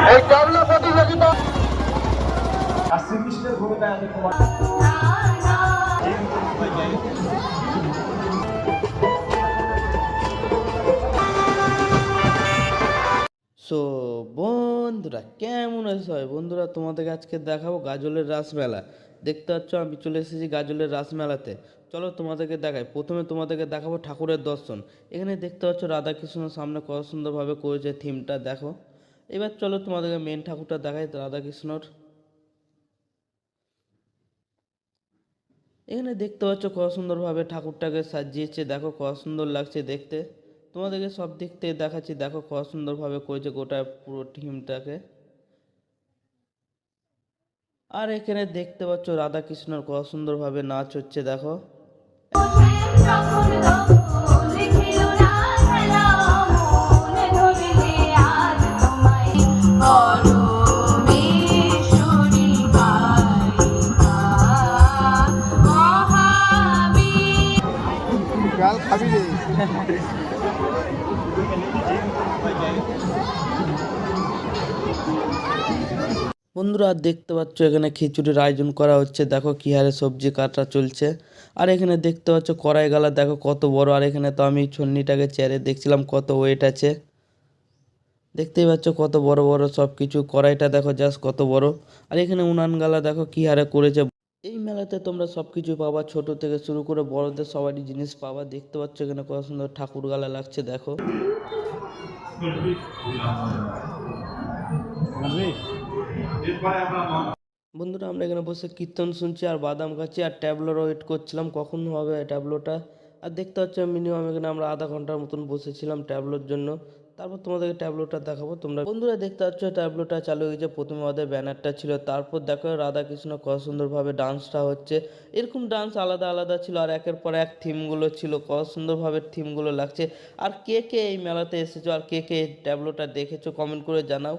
এই ট্যাবলো প্রতিযোগিতা আর শ্রীকৃষ্ণের ভূমিকা সো বন্ধুরা কেমন আছে সবাই? বন্ধুরা তোমাদেরকে আজকে দেখাবো গাজলের রাসমেলা। দেখতে পাচ্ছ আমি চলে এসেছি গাজলের রাসমেলাতে। চলো তোমাদেরকে দেখাই। প্রথমে তোমাদেরকে দেখাবো ঠাকুরের দর্শন। এখানে দেখতে পাচ্ছ রাধাকৃষ্ণের সামনে কত সুন্দরভাবে করেছে থিমটা, দেখো। এবার চলো তোমাদেরকে মেন ঠাকুরটা দেখাই, রাধাকৃষ্ণর। এখানে দেখতে পাচ্ছ কত সুন্দরভাবে ঠাকুরটাকে সাজিয়েছে, দেখো কত সুন্দর লাগছে দেখতে। তোমাদেরকে সব দিক থেকে দেখাচ্ছি, দেখো কত সুন্দরভাবে করেছে গোটা পুরো টিমটাকে। আর এখানে দেখতে পাচ্ছ রাধাকৃষ্ণর কত সুন্দরভাবে নাচ হচ্ছে, দেখো। গাল খাবি রে। বন্ধুরা দেখতে পাচ্ছ এখানে খিচুড়ির আয়োজন করা হচ্ছে, দেখো কি হারে সবজি কাটা চলছে। আর এখানে দেখতে পাচ্ছ কড়াই গালা, দেখো কত বড়। আর এখানে তো আমি ছন্নিটাকে চেয়ারে দেখছিলাম কত ওয়েট আছে। দেখতেই পাচ্ছ কত বড় বড় সব কিছু। কড়াইটা দেখো জাস্ট কত বড়। আর এখানে উনান গালা দেখো কি হারে করেছে। এই মেলাতে তোমরা সব কিছু পাবা, ছোট থেকে শুরু করে বড়দের সবারই জিনিস পাবা। দেখতে পাচ্ছ এখানে কত সুন্দর ঠাকুর গালা লাগছে, দেখো। বন্ধুরা আমরা এখানে বসে কীর্তন শুনছি আর বাদাম খাচ্ছি আর ট্যাবলোর ওয়েট করছিলাম কখন হবে ট্যাবলোটা। আর দেখতে পাচ্ছ মিনিমাম এখানে আমরা আধা ঘন্টার মতন বসেছিলাম ট্যাবলোর জন্য। তারপর তোমাদেরকে ট্যাবলোটা দেখাবো। তোমরা বন্ধুরা দেখতে পাচ্ছ ট্যাবলোটা চালু হয়ে গেছে। প্রথমে আমাদের ব্যানারটা ছিল, তারপর দেখো রাধাকৃষ্ণ কত সুন্দরভাবে ডান্সটা হচ্ছে। এরকম ডান্স আলাদা আলাদা ছিল আর একের পর এক থিমগুলো ছিল, কত সুন্দরভাবে থিমগুলো লাগছে। আর কে কে এই মেলাতে এসেছো আর কে কে এই ট্যাবলোটা দেখেছো কমেন্ট করে জানাও।